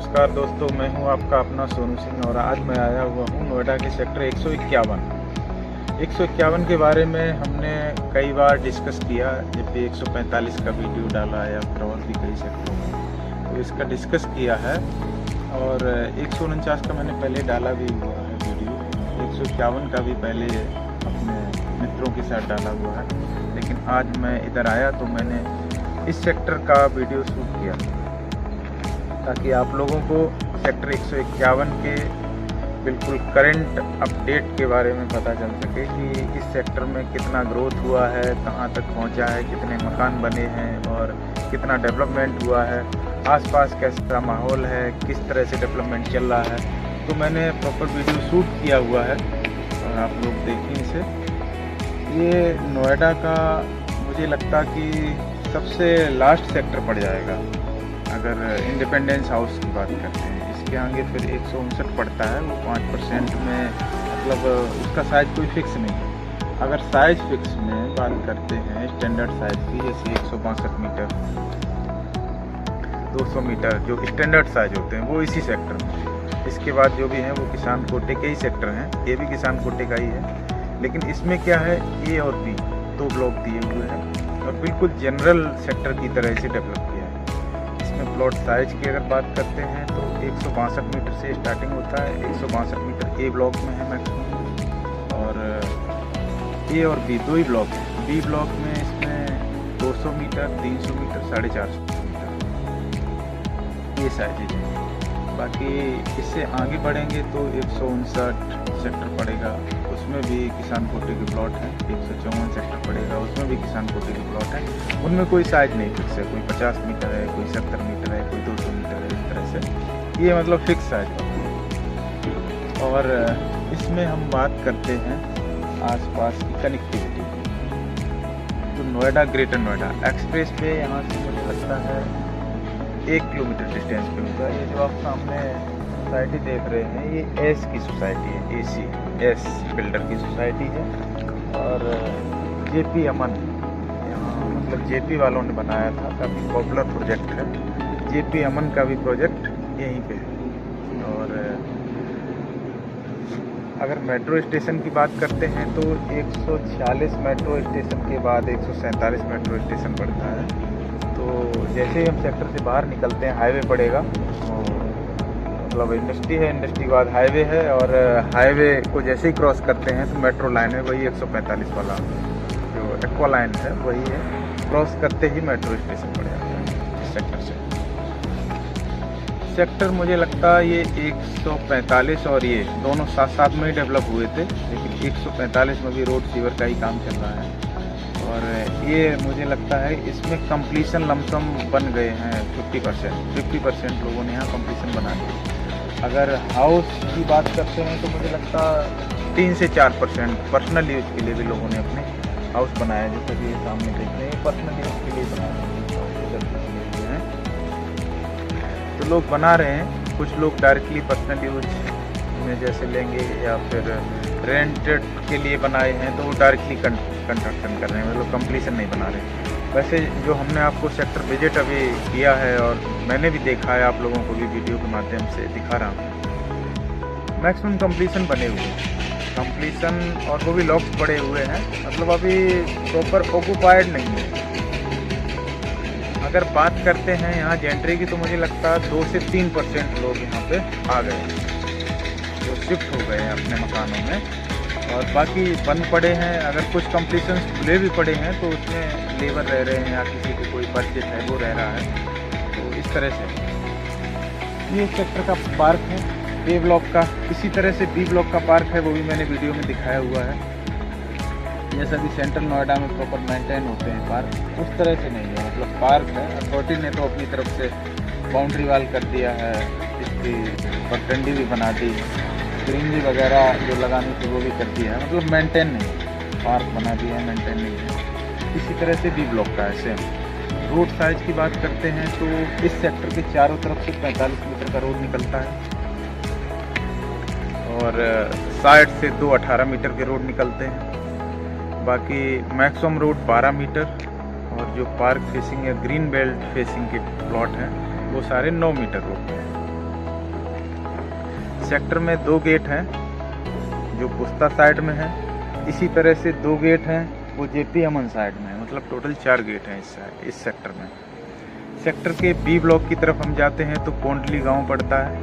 नमस्कार दोस्तों, मैं हूं आपका अपना सोनू सिंह और आज मैं आया हुआ हूं नोएडा के सेक्टर 151 के बारे में हमने कई बार डिस्कस किया। जब भी 145 का वीडियो डाला या फिर और भी कई सेक्टरों में तो इसका डिस्कस किया है और 149 का मैंने पहले डाला भी हुआ है वीडियो। 151 का भी पहले अपने मित्रों के साथ डाला हुआ है, लेकिन आज मैं इधर आया तो मैंने इस सेक्टर का वीडियो शूट किया ताकि आप लोगों को सेक्टर 151 के बिल्कुल करंट अपडेट के बारे में पता चल सके कि इस सेक्टर में कितना ग्रोथ हुआ है, कहाँ तक पहुँचा है, कितने मकान बने हैं और कितना डेवलपमेंट हुआ है, आसपास कैसा माहौल है, किस तरह से डेवलपमेंट चल रहा है। तो मैंने प्रॉपर वीडियो शूट किया हुआ है और आप लोग देखें इसे। ये नोएडा का मुझे लगता कि सबसे लास्ट सेक्टर पड़ जाएगा अगर इंडिपेंडेंस हाउस की बात करते हैं। इसके आगे फिर 159 पड़ता है, वो 5% में, मतलब उसका साइज़ कोई फिक्स नहीं है। अगर साइज़ फिक्स में बात करते हैं स्टैंडर्ड साइज़ की, जैसे 162 मीटर 200 मीटर जो स्टैंडर्ड साइज़ होते हैं वो इसी सेक्टर में। इसके बाद जो भी हैं वो किसान कोटे के ही सेक्टर हैं, ये भी किसान कोटे का ही है। लेकिन इसमें क्या है, ए और बी दो ब्लॉक दिए हुए हैं और बिल्कुल जनरल सेक्टर की तरह से डेवलप किया है। इसमें प्लॉट साइज की अगर बात करते हैं तो 162 मीटर से स्टार्टिंग होता है। 162 मीटर ए ब्लॉक में है मैक्सिमम, और ए और बी दो ही ब्लॉक हैं। बी ब्लॉक में इसमें 200 मीटर 300 मीटर 450 मीटर ये साइजेज हैं। बाकी इससे आगे बढ़ेंगे तो 159 सेक्टर पड़ेगा, उसमें भी किसान कोटे के प्लॉट हैं। 154 सेक्टर पड़ेगा, उसमें भी किसान कोटे के प्लॉट हैं। उनमें कोई साइज नहीं फिक्स है, कोई 50 मीटर है, कोई 70 मीटर है, कोई 200 मीटर है, इस तरह से ये मतलब फिक्स साइज है। और इसमें हम बात करते हैं आसपास की कनेक्टिविटी। तो नोएडा, ग्रेटर नोएडा एक्सप्रेस पे यहाँ से मुझे लगता है 1 किलोमीटर डिस्टेंस पे होगा। ये जो आप सामने सोसाइटी देख रहे हैं ये एस की सोसाइटी है, एस बिल्डर की सोसाइटी है। और जेपी अमन यहाँ मतलब जेपी वालों ने बनाया था, काफ़ी पॉपुलर प्रोजेक्ट है। जेपी अमन का भी प्रोजेक्ट यहीं पे है। और अगर मेट्रो स्टेशन की बात करते हैं तो 146 मेट्रो स्टेशन के बाद 147 मेट्रो स्टेशन पड़ता है। तो जैसे ही हम सेक्टर से बाहर निकलते हैं हाईवे पड़ेगा, मतलब इंडस्ट्री है, इंडस्ट्री के बाद हाईवे है, और हाईवे को जैसे ही क्रॉस करते हैं तो मेट्रो लाइन है, वही 145 वाला जो एक्वा लाइन है वही है। क्रॉस करते ही मेट्रो स्टेशन पड़ जाता है इस सेक्टर से। सेक्टर मुझे लगता है ये 145 और ये दोनों साथ साथ में ही डेवलप हुए थे, लेकिन 145 में भी रोड सीवर का ही काम चल रहा है। और ये मुझे लगता है इसमें कंप्लीशन लमसम बन गए हैं 50% लोगों ने यहाँ कंप्लीशन बना दिया। अगर हाउस की बात करते हैं तो मुझे लगता 3 से 4% पर्सनल यूज़ के लिए भी लोगों ने अपने हाउस बनाया। जैसे कि सामने देख रहे हैं पर्सनल यूज़ के लिए बनाए हैं, तो लोग बना रहे हैं। कुछ लोग डायरेक्टली पर्सनल यूज में जैसे लेंगे या फिर रेंटेड के लिए बनाए हैं तो वो डायरेक्टली कंस्ट्रक्शन कर रहे हैं, मतलब कंप्लीशन नहीं बना रहे। वैसे जो हमने आपको सेक्टर विजिट अभी किया है और मैंने भी देखा है, आप लोगों को भी वीडियो के माध्यम से दिखा रहा हूँ, मैक्सिमम कंप्लीशन बने हुए हैं। कंप्लीशन और वो भी लॉक्स पड़े हुए हैं, मतलब अभी प्रॉपर ऑक्यूपाइड नहीं है। अगर बात करते हैं यहाँ जेंट्री की तो मुझे लगता है 2 से 3% लोग यहाँ पे आ गए, जो शिफ्ट हो गए हैं अपने मकानों में, और बाकी बंद पड़े हैं। अगर कुछ कंप्लीशन खुले भी पड़े हैं तो उसमें लेबर रह रहे हैं या किसी को कोई परचेज है वो रह रहा है। तो इस तरह से ये सेक्टर का पार्क है ए ब्लॉक का। इसी तरह से बी ब्लॉक का पार्क है, वो भी मैंने वीडियो में दिखाया हुआ है। जैसा कि सेंट्रल नोएडा में प्रॉपर मेंटेन होते हैं पार्क, उस तरह से नहीं है। मतलब पार्क है, अथॉरिटी ने तो अपनी तरफ से बाउंड्री वाल कर दिया है, इसकी पगडंडी भी बना दी, ग्रीनरी वगैरह जो लगानी थी वो भी कर दिया है, मतलब मेंटेन नहीं है। पार्क बना दिया है, मेंटेन नहीं है। इसी तरह से बी ब्लॉक का है सेम। रोड साइज की बात करते हैं तो इस सेक्टर के चारों तरफ से 45 मीटर का रोड निकलता है और साइड से 2 18 मीटर के रोड निकलते हैं। बाकी मैक्सिमम रोड 12 मीटर, और जो पार्क फेसिंग या ग्रीन बेल्ट फेसिंग के प्लॉट हैं वो सारे 9 मीटर रोड हैं। सेक्टर में 2 गेट हैं जो पुस्ता साइड में है, इसी तरह से 2 गेट हैं वो जेपी अमन साइड में है, मतलब टोटल 4 गेट हैं इस सेक्टर में। सेक्टर के बी ब्लॉक की तरफ हम जाते हैं तो कोंडली गांव पड़ता है,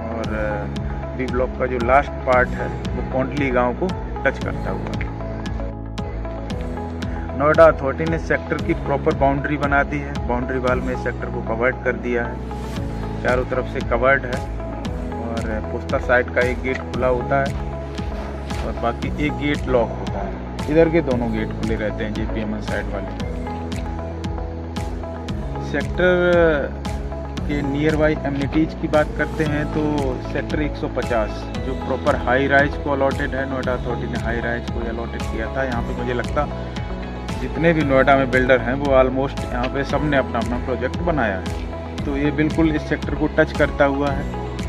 और बी ब्लॉक का जो लास्ट पार्ट है वो कोंडली गांव को टच करता हुआ। नोएडा अथॉरिटी ने सेक्टर की प्रॉपर बाउंड्री बना दी है, बाउंड्री वाल में सेक्टर को कवर्ड कर दिया है, चारों तरफ से कवर्ड है, और पुस्ता साइड का एक गेट खुला होता है और बाकी एक गेट लॉक होता है। इधर के दोनों गेट खुले रहते हैं जेपीएमएन साइड वाले। सेक्टर के नियर बाई एमिनिटीज की बात करते हैं तो सेक्टर 150 जो प्रॉपर हाई राइज को अलॉटेड है, नोएडा अथॉरिटी ने हाई राइज को अलॉटेड किया था। यहाँ पे मुझे लगता जितने भी नोएडा में बिल्डर हैं वो ऑलमोस्ट यहाँ पे सब ने अपना अपना प्रोजेक्ट बनाया है, तो ये बिल्कुल इस सेक्टर को टच करता हुआ है,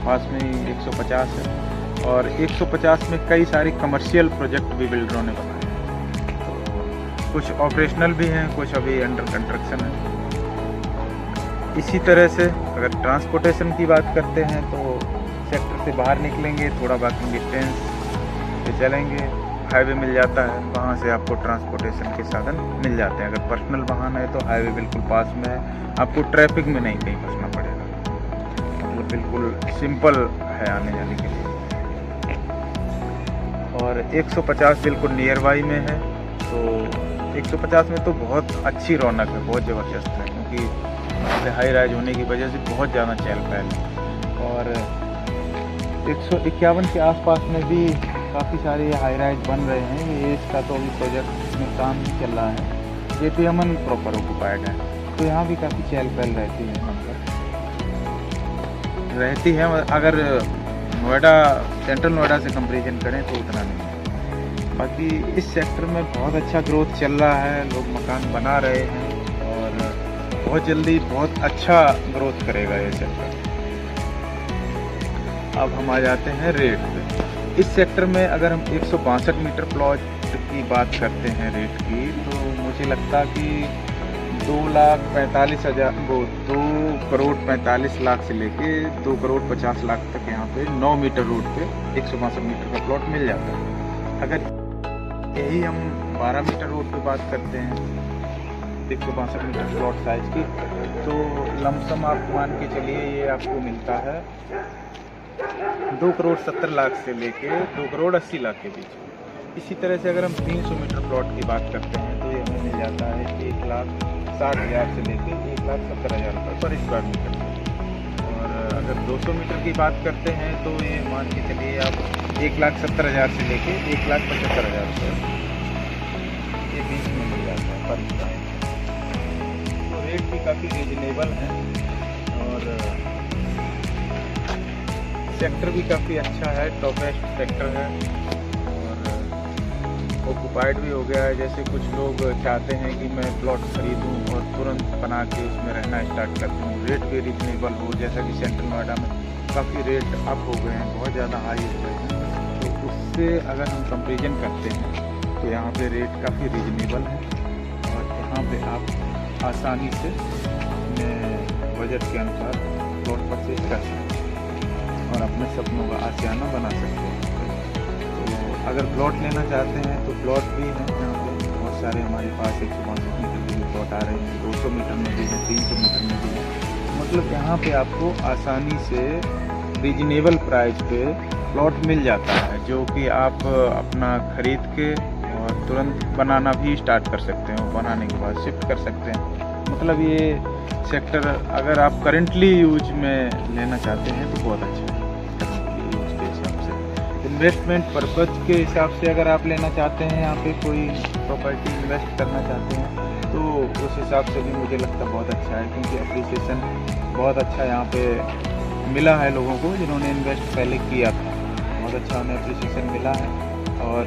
पास में ही 150 है, और 150 में कई सारे कमर्शियल प्रोजेक्ट भी बिल्डरों ने बनाए, तो कुछ ऑपरेशनल भी हैं, कुछ अभी अंडर कंस्ट्रक्शन है। इसी तरह से अगर ट्रांसपोर्टेशन की बात करते हैं तो सेक्टर से बाहर निकलेंगे, थोड़ा वॉकिंग डिस्टेंस पे चलेंगे, हाईवे मिल जाता है, वहाँ से आपको ट्रांसपोर्टेशन के साधन मिल जाते हैं। अगर पर्सनल वाहन है तो हाईवे बिल्कुल पास में है, आपको ट्रैफिक में नहीं कहीं फंसना पड़ेगा, मतलब बिल्कुल सिंपल है आने जाने के लिए। और 150 बिल्कुल नियर बाई में है, तो 150 में तो बहुत अच्छी रौनक है, बहुत ज़बरदस्त है, क्योंकि हाई राइज होने की वजह से बहुत ज़्यादा चहल पहल है। और 151 के आसपास में भी काफ़ी सारे हाई राइज बन रहे हैं, ये इसका तो अभी प्रोजेक्ट में काम ही चल रहा है। जेपी अमन प्रॉपर ऑक्यूपाइड है, तो यहाँ भी काफ़ी चहल पहल रहती है, मतलब रहती है। अगर नोएडा सेंट्रल नोएडा से कंपेरिजन करें तो उतना नहीं है। बाकी इस सेक्टर में बहुत अच्छा ग्रोथ चल रहा है, लोग मकान बना रहे हैं और बहुत जल्दी बहुत अच्छा ग्रोथ करेगा ये सेक्टर। अब हम आ जाते हैं रेट पे। इस सेक्टर में अगर हम 162 मीटर प्लॉट की बात करते हैं रेट की, तो मुझे लगता कि 2,45,000 वो 2,45,00,000 से लेके 2,50,00,000 तक यहाँ पे 9 मीटर रोड पे 162 मीटर का प्लॉट मिल जाता है। अगर यही हम 12 मीटर रोड पे बात करते हैं 162 मीटर प्लॉट साइज की, तो लमसम आप मान के चलिए ये आपको मिलता है 2,70,00,000 से लेके 2,80,00,000 के बीच। इसी तरह से अगर हम 300 मीटर प्लॉट की बात करते हैं तो ये हमें मिल जाता है 1,60,000 से लेके 1,70,000 रुपये पर स्क्वायर मीटर। और अगर 200 मीटर की बात करते हैं तो ये मान के चलिए आप 1,70,000 से लेके 1,75,000 रुपये ये बीच में मिल जाता है पर स्क्वायर। तो रेट भी काफ़ी रीजनेबल है और सेक्टर भी काफ़ी अच्छा है, टॉपेस्ट सेक्टर है और ऑक्यूपाइड भी हो गया है। जैसे कुछ लोग चाहते हैं कि मैं प्लॉट खरीदूं और तुरंत बना के उसमें रहना स्टार्ट कर दूं, रेट भी रीजनेबल हो, जैसा कि सेंट्रल नोएडा में काफ़ी रेट अप हो गए हैं, बहुत ज़्यादा हाई हो गए हैं, तो उससे अगर हम कंपेरिजन करते हैं तो यहाँ पे रेट काफ़ी रीजनेबल है और यहाँ पे आप आसानी से अपने बजट के अनुसार प्लॉट परचेज कर सकते हैं और अपने सपनों का आशियाना बना सकते हैं। तो अगर प्लॉट लेना चाहते हैं तो प्लॉट भी हैं यहाँ पे बहुत सारे हमारे पास, 162 मीटर के भी प्लॉट आ रहे हैं, 200 मीटर में भी हैं, 300 मीटर में भी हैं। मतलब यहाँ पे आपको आसानी से रीजनेबल प्राइस पे प्लॉट मिल जाता है, जो कि आप अपना खरीद के और तुरंत बनाना भी स्टार्ट कर सकते हैं, बनाने के बाद शिफ्ट कर सकते हैं। मतलब ये सेक्टर अगर आप करेंटली यूज में लेना चाहते हैं तो बहुत अच्छा है यूज के हिसाब से। इन्वेस्टमेंट पर्पज़ के हिसाब से अगर आप लेना चाहते हैं, यहाँ पे कोई प्रॉपर्टी इन्वेस्ट करना चाहते हैं तो उस हिसाब से भी मुझे लगता बहुत अच्छा है, क्योंकि अप्रिसिएशन बहुत अच्छा यहाँ पे मिला है लोगों को जिन्होंने इन्वेस्ट पहले किया था, बहुत अच्छा उन्हें अप्रिसिएशन मिला है। और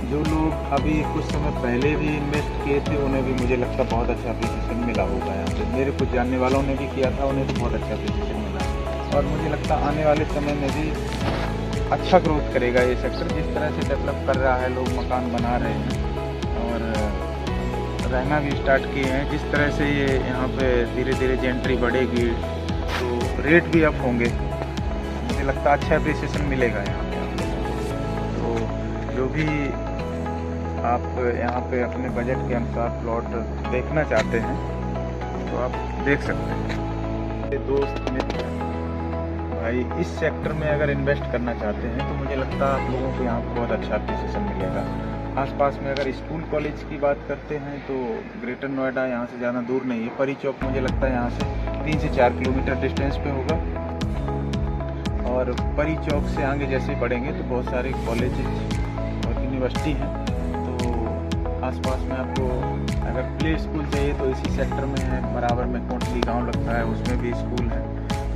जो लोग अभी कुछ समय पहले भी इन्वेस्ट किए थे उन्हें भी मुझे लगता बहुत अच्छा अप्रिसिएशन मिला होगा यहाँ पे। मेरे कुछ जानने वालों ने भी किया था, उन्हें भी बहुत अच्छा अप्रिसिएशन मिला और मुझे लगता आने वाले समय में भी अच्छा ग्रोथ करेगा ये सेक्टर। जिस तरह से डेवलप कर रहा है, लोग मकान बना रहे हैं और रहना भी स्टार्ट किए हैं, जिस तरह से ये यहाँ पे धीरे धीरे जेंट्री बढ़ेगी तो रेट भी अप होंगे। मुझे लगता है अच्छा अप्रिसिएशन मिलेगा यहाँ पे आप लोगों को। तो जो भी आप यहाँ पे अपने बजट के अनुसार प्लॉट देखना चाहते हैं तो आप देख सकते हैं। ये दोस्त मित्र भाई इस सेक्टर में अगर इन्वेस्ट करना चाहते हैं तो मुझे लगता है आप लोगों को यहाँ पर बहुत अच्छा अप्रिसिएशन मिलेगा। आसपास में अगर स्कूल कॉलेज की बात करते हैं तो ग्रेटर नोएडा यहाँ से ज़्यादा दूर नहीं है। परी चौक मुझे लगता है यहाँ से 3 से 4 किलोमीटर डिस्टेंस पे होगा। और परी चौक से आगे जैसे बढ़ेंगे तो बहुत सारे कॉलेज और यूनिवर्सिटी हैं। तो आसपास में आपको अगर प्ले स्कूल चाहिए तो इसी सेक्टर में है, बराबर में कोटली गांव लगता है, उसमें भी स्कूल है।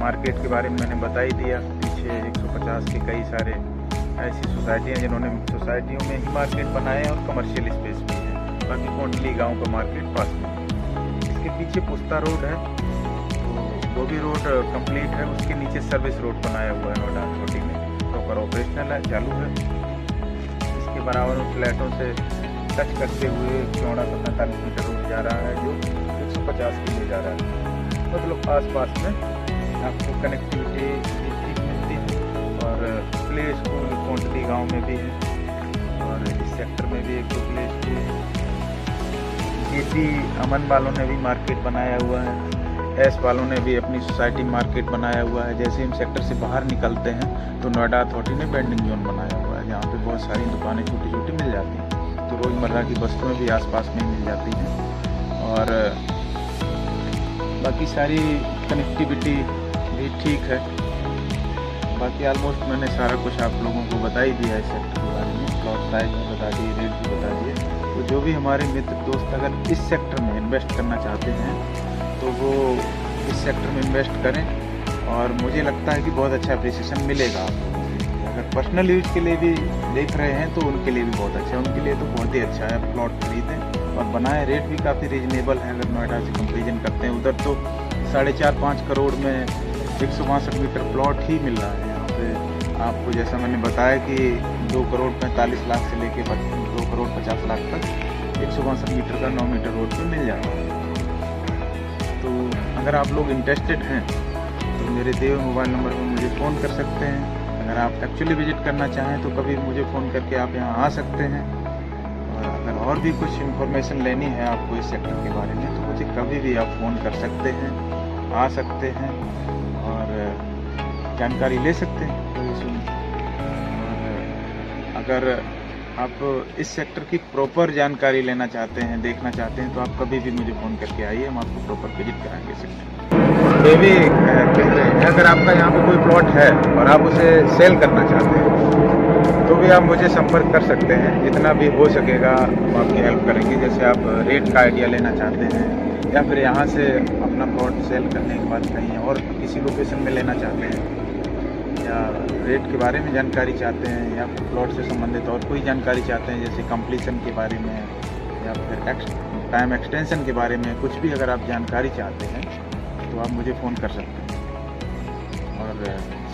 मार्केट के बारे में मैंने बता ही दिया, पीछे 150 के कई सारे ऐसी सोसाइटी हैं जिन्होंने सोसाइटियों में ही मार्केट बनाए हैं और कमर्शियल स्पेस भी है। बाकी कोटली गांव का मार्केट पास में। इसके पीछे पुस्ता रोड है, वो भी रोड कंप्लीट है। उसके नीचे सर्विस रोड बनाया हुआ है नोएडा अथॉरिटी में, प्रॉपर ऑपरेशनल है, चालू है। इसके बराबर में फ्लैटों से टच करते हुए चौड़ा 45 मीटर रोड जा रहा है जो 150 की ले जा रहा है। मतलब आसपास में आपको कनेक्टिविटी ठीक मिलती है। और प्ले स्कूल कोटली गाँव में भी है और इस सेक्टर में भी एक प्ले स्कूल है। जेपी अमन वालों ने भी मार्केट बनाया हुआ है, एस वालों ने भी अपनी सोसाइटी मार्केट बनाया हुआ है। जैसे हम सेक्टर से बाहर निकलते हैं तो नोएडा अथॉरिटी ने वेंडिंग जोन बनाया हुआ है जहाँ पे बहुत सारी दुकानें छोटी छोटी मिल जाती हैं। तो रोज़मर्रा की वस्तुएं भी आसपास में मिल जाती हैं और बाकी सारी कनेक्टिविटी भी ठीक है। बाकी ऑलमोस्ट मैंने सारा कुछ आप लोगों को बता ही दिया है सेक्टर के बारे में, प्लॉट साइज भी बता दिए, रेट भी बता दिए। तो जो भी हमारे मित्र दोस्त अगर इस सेक्टर में इन्वेस्ट करना चाहते हैं तो वो इस सेक्टर में इन्वेस्ट करें और मुझे लगता है कि बहुत अच्छा अप्रिसिएशन मिलेगा आप लोगों को। अगर पर्सनल यूज के लिए भी देख रहे हैं तो उनके लिए भी बहुत अच्छा है, उनके लिए तो बहुत ही अच्छा है। प्लॉट खरीदें और बनाए, रेट भी काफ़ी रीजनेबल है। अगर नोएडा से कंपेरिजन करते हैं उधर तो 4.5-5 करोड़ में 162 मीटर प्लॉट ही मिल रहा है। यहाँ पे आपको जैसा मैंने बताया कि 2 करोड़ 45 लाख से लेके 2 करोड़ 50 लाख तक 162 मीटर का 9 मीटर रोड पे मिल जाता है। तो अगर आप लोग इंटरेस्टेड हैं तो मेरे दिए हुए मोबाइल नंबर पर मुझे फ़ोन कर सकते हैं। अगर आप एक्चुअली विजिट करना चाहें तो कभी मुझे फ़ोन करके आप यहाँ आ सकते हैं। और अगर और भी कुछ इन्फॉर्मेशन लेनी है आपको इस सेक्टर के बारे में तो मुझे कभी भी आप फ़ोन कर सकते हैं, आ सकते हैं और जानकारी ले सकते हैं, कोई इशू नहीं। और अगर आप इस सेक्टर की प्रॉपर जानकारी लेना चाहते हैं, देखना चाहते हैं तो आप कभी भी मुझे फ़ोन करके आइए, हम आपको प्रॉपर विजिट कराएंगे सेक्टर। ये भी कह रहे हैं अगर आपका यहाँ पे कोई प्लॉट है और आप उसे सेल करना चाहते हैं तो भी आप मुझे संपर्क कर सकते हैं। जितना भी हो सकेगा हम आपकी हेल्प करेंगे। जैसे आप रेट का आइडिया लेना चाहते हैं या फिर यहाँ से अपना प्लॉट सेल करने के बाद कहीं और किसी लोकेशन में लेना चाहते हैं या रेट के बारे में जानकारी चाहते हैं या फिर प्लॉट से संबंधित और कोई जानकारी चाहते हैं जैसे कंप्लीशन के बारे में या फिर टाइम एक्सटेंशन के बारे में, कुछ भी अगर आप जानकारी चाहते हैं तो आप मुझे फ़ोन कर सकते हैं। और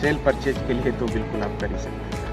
सेल परचेज के लिए तो बिल्कुल आप कर ही सकते हैं।